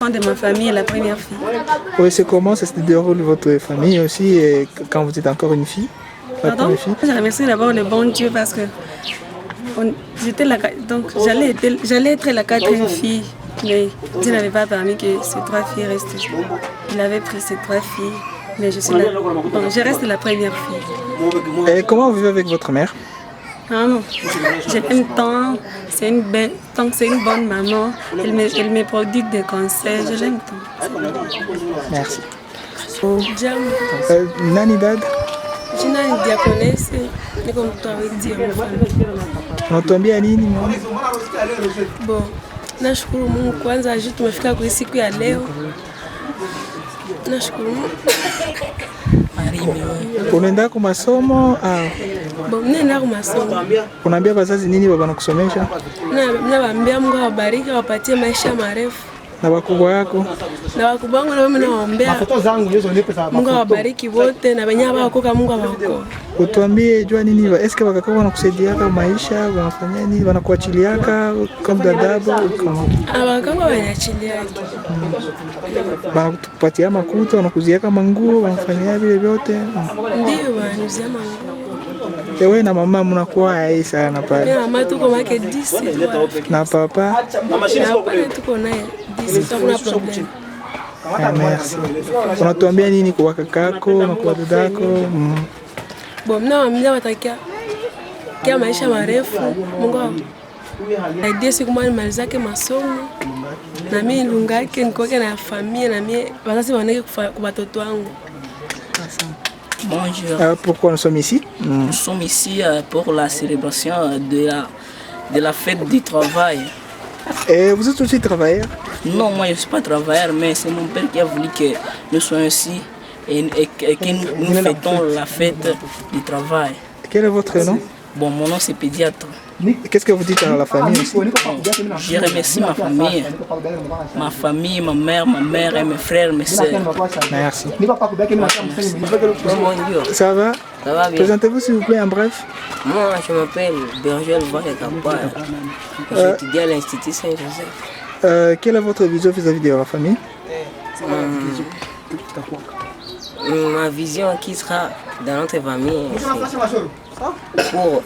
De ma famille, la première fille. Oui, c'est comment ça se déroule votre famille aussi et quand vous êtes encore une fille? Pardon? Je remercie d'abord le bon Dieu parce que j'allais être la quatrième fille, mais Dieu n'avait pas permis que ces 3 filles restent. Il avait pris ces 3 filles, mais je reste la première fille. Et comment vous vivez avec votre mère? Maman, je l'aime tant, c'est une bonne maman, elle me prodigue des conseils, je l'aime tant. Merci. Jambo. Nani dad? Jina ni diakonese, niko mtoto wa Dieu wa familia. Unatuambia nini mama? Bon, nashukuru Mungu kwanza ajui tumefika kwa siku ya leo. Nashukuru Mungu. Unaenda kwa masomo? Bon, nenda kwa masomo. Unaambia wazazi nini baba nakusomesha? Nawaambia Mungu awabariki, awapatie maisha marefu. Na wakubwa yako? Na wakubwa wangu na mimi nawaombea. Mungu awabariki wote na wenye hawaokoka Mungu awaokoe. Utuambie jua nini eske wakaka wanakusaidia kwa maisha, wanafanya nini, wanakuachiliaka kama dadabu kama wakaka wanaachilia. Wanakupatia makuta, wanakuziaka manguo, wanafanyia vile vyote. Ndio wanuzia manguo. Wewe na mama mnakuwa hai sana pale. Mama tuko make 10 na papa. Na pale tuko naye 10 hakuna problem. Merci. Unatuambia nini kwa kakako na kwa dadako? Bon, nawaambia watakia maisha marefu. Mungu aidie siku moja nimalizake masomo. Na mimi nilungake nikoke na familia na mimi wazazi waneke kwa watoto wangu. Bonjour. Pourquoi nous sommes ici? Nous sommes ici pour la célébration de la fête du travail. Et vous êtes aussi travailleur? Non, moi je ne suis pas travailleur, mais c'est mon père qui a voulu que nous soyons ici et que nous fêtons la fête du travail. Quel est votre nom? Bon, mon nom c'est pédiatre. Qu'est-ce que vous dites à la famille aussi? Je remercie ma famille, ma mère et mes frères, mes soeurs. Merci. Merci. Ça va? Ça va bien. Présentez-vous s'il vous plaît en bref. Moi je m'appelle Berger Varekapa. J'étudie à l'Institut Saint-Joseph. Quelle est votre vision vis-à-vis de la famille? Ma vision qui sera dans notre famille, pour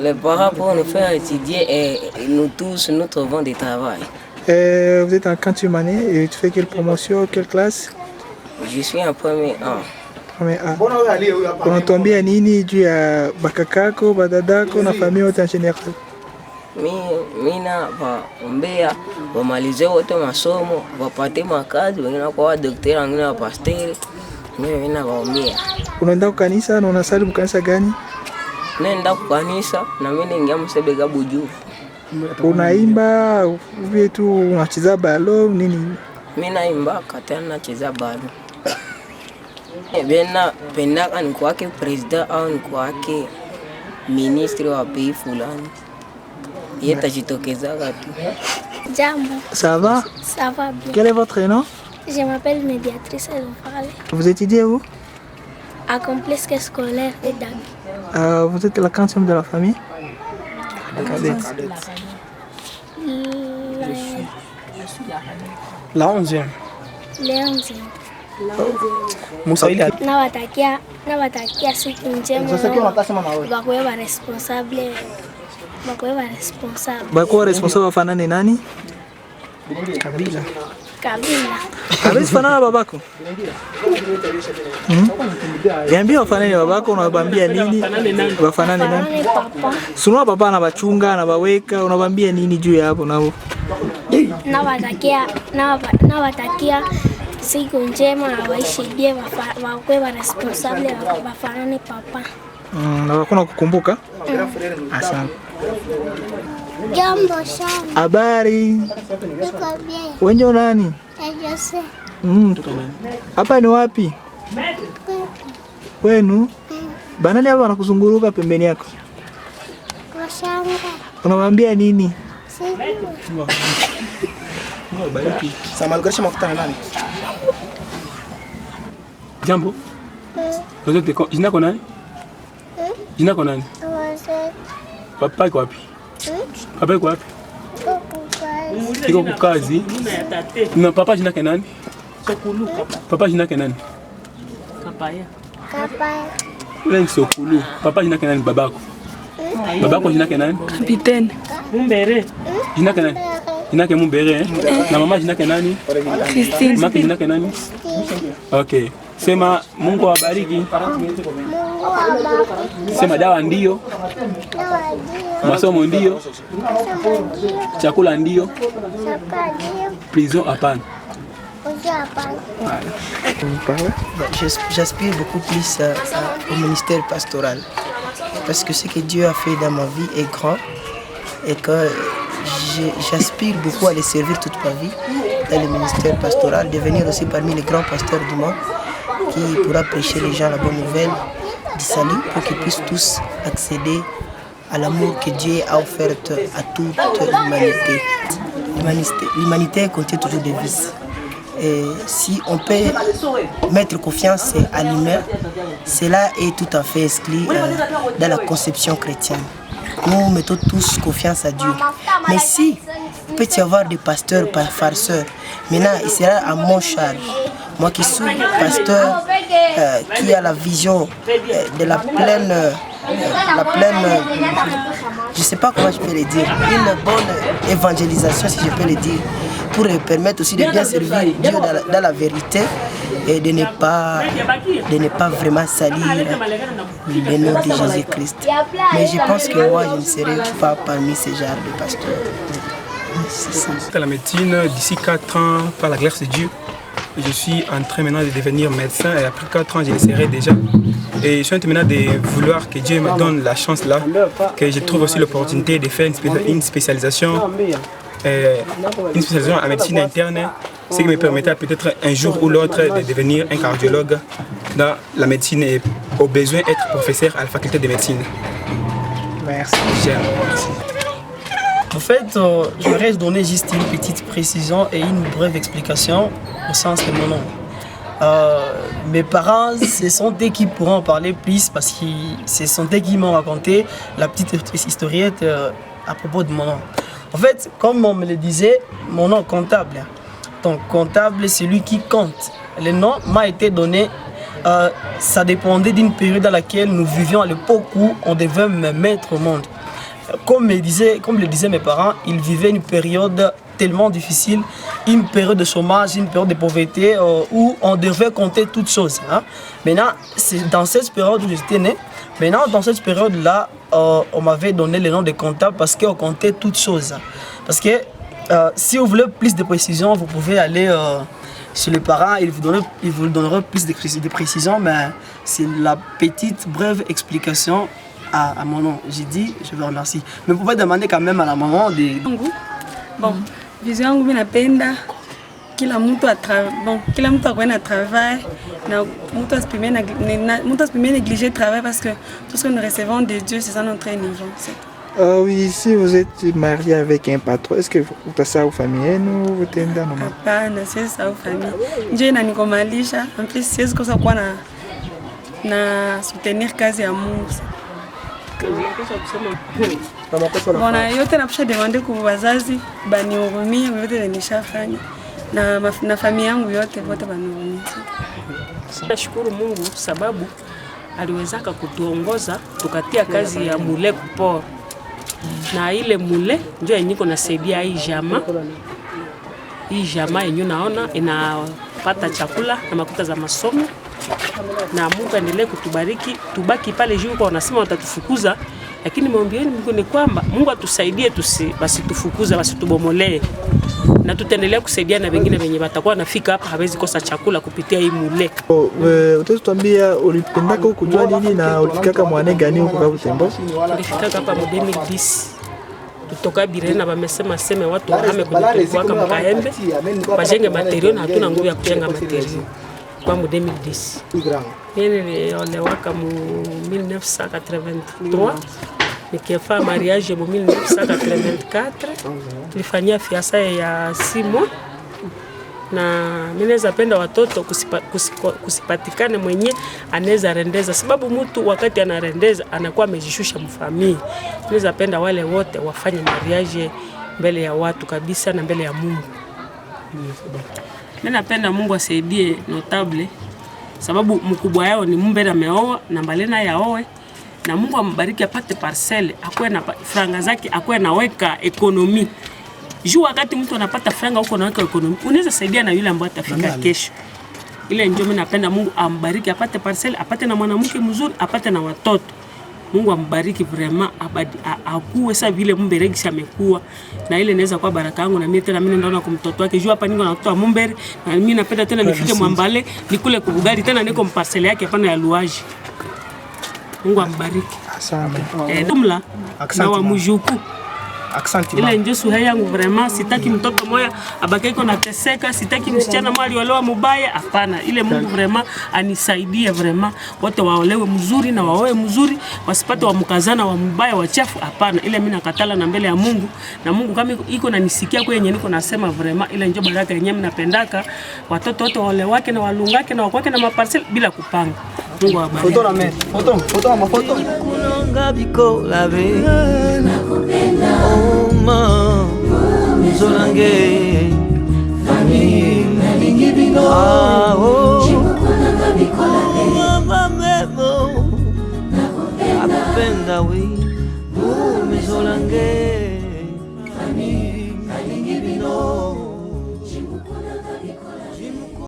les parents, pour nous faire étudier et nous tous, nous trouvons du travail. Vous êtes en quatrième année et tu fais quelle promotion, quelle classe? Je suis en premier A. Premier A. Unatuambia nini juu ya bakakako, badadako na familia yote en général? Mina waombea wamalize wote masomo, wapate makazi, wengine kwa daktari, wengine wa pasteri. Mimi nawaombea. Unaenda kwa kanisa na unasali mkanisa gani? Naenda kwa kanisa na mimi naingia msebega buju. Unaimba vile tu unacheza balo nini? Mimi naimba tena nacheza balo. Bena pendaka ni kwake president au ni kwake ministre wa pays fulani. Yeye tajitokeza tu. Jambo. Ça va? Ça va bien. Quel est votre nom? Je m'appelle Médiatrice Elofale. Vous étudiez où? À complexe scolaire et Dabi. Vous êtes la quantième de la famille? La 11e. Le 11e. Nawatakia siku njema. Bakuwe ba responsable. Bakuwa responsable wafanane nani? Kabila. Hawezi fanana babako? Niambia wafanane babako, unawabambia nini? Wafanane nani? Sunua papa na bachunga na baweka, unawabambia nini juu ya hapo nao? Nawatakia siku njema, waishi bien, wakuwe ba responsable, wafanane papa. Na wakuna kukumbuka? Asante. Jambo sana. Habari. Niko bien. Wenjo nani? Jose. Hapa ni wapi? Wenu? Banani hapa wanakuzunguruka pembeni yako? Washanga. Unamwambia nini? Siku. Bariki. Samalugasha mafuta na nani? Jambo. Jina kwa nani? Jina kwa nani? Papa yuko wapi? Papa yuko wapi? iko kukazi. Na papa jina yake nani? Papa jina yake nani? Kapaya. Ule ni Sokulu. Papa jina yake nani babako? Babako jina yake nani? Kapiteni Mumbere. Jina yake nani? Jina yake Mumbere. Na mama jina yake nani? Christine. Mama jina yake nani? Okay. Sema Mungu awabariki. Sema dawa ndio. Masomo ndio. Chakula ndio. Prison hapana. J'aspire beaucoup plus au ministère pastoral parce que ce que Dieu a fait dans ma vie est grand et que j'aspire beaucoup à les servir toute ma vie dans le ministère pastoral, devenir aussi parmi les grands pasteurs du monde qui pourra prêcher les gens la bonne nouvelle du salut pour qu'ils puissent tous accéder à l'amour que Dieu a offert à toute l'humanité. L'humanité contient toujours des vices. Et si on peut mettre confiance à l'humain, cela est tout à fait inscrit dans la conception chrétienne. Nous mettons tous confiance à Dieu. Mais si il peut y avoir des pasteurs farceurs, maintenant il sera à mon charge. Moi qui suis pasteur, qui a la vision de la pleine, je ne sais pas comment je peux le dire, une bonne évangélisation si je peux le dire, pour permettre aussi de bien servir Dieu dans la vérité et de ne pas vraiment salir le nom de Jésus-Christ. Mais je pense que moi, je ne serai pas parmi ces genres de pasteurs. C'est ça. À la médecine, d'ici 4 ans, par la grâce de Dieu, je suis en train maintenant de devenir médecin et après 4 ans, je le serai déjà. Et je suis en train maintenant de vouloir que Dieu me donne la chance là, que je trouve aussi l'opportunité de faire une spécialisation en médecine interne, ce qui me permettra peut-être un jour ou l'autre de devenir un cardiologue dans la médecine et au besoin être professeur à la faculté de médecine. Merci. Merci. En fait, j'aimerais donner juste une petite précision et une brève explication au sens de mon nom. Mes parents, ce sont eux qui pourront en parler plus parce que ce sont eux qui m'ont raconté la petite historiette à propos de mon nom. En fait, comme on me le disait, mon nom comptable. Donc comptable, c'est lui qui compte. Le nom m'a été donné, ça dépendait d'une période dans laquelle nous vivions à l'époque où on devait me mettre au monde. Comme le disaient mes parents, ils vivaient une période tellement difficile, une période de chômage, une période de pauvreté où on devait compter toutes choses. Hein. Maintenant, c'est dans cette période où j'étais né. Maintenant, dans cette période-là, on m'avait donné le nom de comptable parce qu'on comptait toutes choses. Parce que si vous voulez plus de précisions, vous pouvez aller chez les parents, ils vous donneront plus de précisions, mais c'est la petite brève explication à mon nom. J'ai dit, je vous remercie. Mais vous pouvez demander quand même à la maman de... Bon, vision yangu mimi napenda kila mtu akwenda na travail na mtu asipime négliger le travail parce que tout ce que nous recevons de Dieu c'est ça notre niveau. Oui, si vous êtes marié avec un patron, est-ce que vous êtes ça aux familles ou vous êtes dans nos Hapana, si ça aux familles. Dieu inanikomalisha, en plus siwezi kosa kuwa na soutenir kazi ya Mungu. Bona yote napasha demande kwa wazazi banihurumie yote nishafanya na familia yangu yote wote banihurumie. Nashukuru Mungu sababu aliwezaka kutuongoza tukatia kazi ya mule kupora. Na ile mule ndio yenyiko nasaidia hii jamaa yenyewe naona inapata chakula na makuta za masomo. Na Mungu endelee kutubariki, tubaki pale juu kwa wanasema watatufukuza, lakini maombieni Mungu ni kwamba Mungu atusaidie basi tufukuza basi tubomolee. Na tutaendelea kusaidia na wengine wenye watakuwa nafika hapa hawezi kosa chakula kupitia hii mule. Utatuambia ulipendaka kujua nini na ulifikaka mwane gani huko kwa Butembo? Nilifikaka hapa mu 2010. Kutoka Birena wamesema sema watu wahame kwenye kuwaka Mkaembe, wajenge material na hatuna nguvu ya kujenga material. Kwa mu 2010. Mimi niliolewaka mu 1983. Nikifanya mariage mu 1984. Tulifanyia fiança ya 6 mois. Na mimi naweza penda watoto kusipatikane mwenye anaweza rendeza sababu mtu wakati anarendeza anakuwa amejishusha mfamii. Naweza penda wale wote wafanye mariage mbele ya watu kabisa na mbele ya Mungu. Mimi napenda Mungu asaidie notable sababu mkubwa yao ni Mumbere ameoa na Mbalena yaoe, na Mungu ambariki apate parcelle, akwe na franga zake, akwe naweka ekonomi. Juu wakati mtu anapata franga huko naweka ekonomi, unaweza saidia na yule ambaye atafika kesho. Ile ndio mimi napenda Mungu ambariki apate parcelle, apate na mwanamke mzuri, apate na watoto. Mungu ambariki vraiment akuwe sasa vile Mumbere gisi amekuwa, na ile inaweza kuwa baraka yangu na mimi tena mimi ndaona kwa mtoto wake. Juu hapa niko na mtoto wa Mumbere na mimi napenda tena nifike Mwambale nikule kubugari tena niko mparcelle yake hapana ya Luaji. Mungu ambariki. Asante. Dumla na wa Mujuku. Asante. Ile ndio suhaya yangu vraiment, sitaki mtoto moya abaki iko nateseka, sitaki msichana mwali walewa mubaya, hapana. Ile Mungu vraiment anisaidie vraiment, wote waolewe mzuri na waoe mzuri, wasipate wa mkazana wa mbaya wachafu, hapana. Ile mimi nakatala na mbele ya Mungu, na Mungu kama iko nanisikia kwa yenye niko nasema vraiment, ile ndio baraka yenyewe napendaka, watoto wote waolewake na walungake na wakwake na maparcel bila kupanga. Mungu awabariki. Foto na mimi. Foto mama foto. Kulonga biko labe. Nakupenda. Oh ma. Zolange.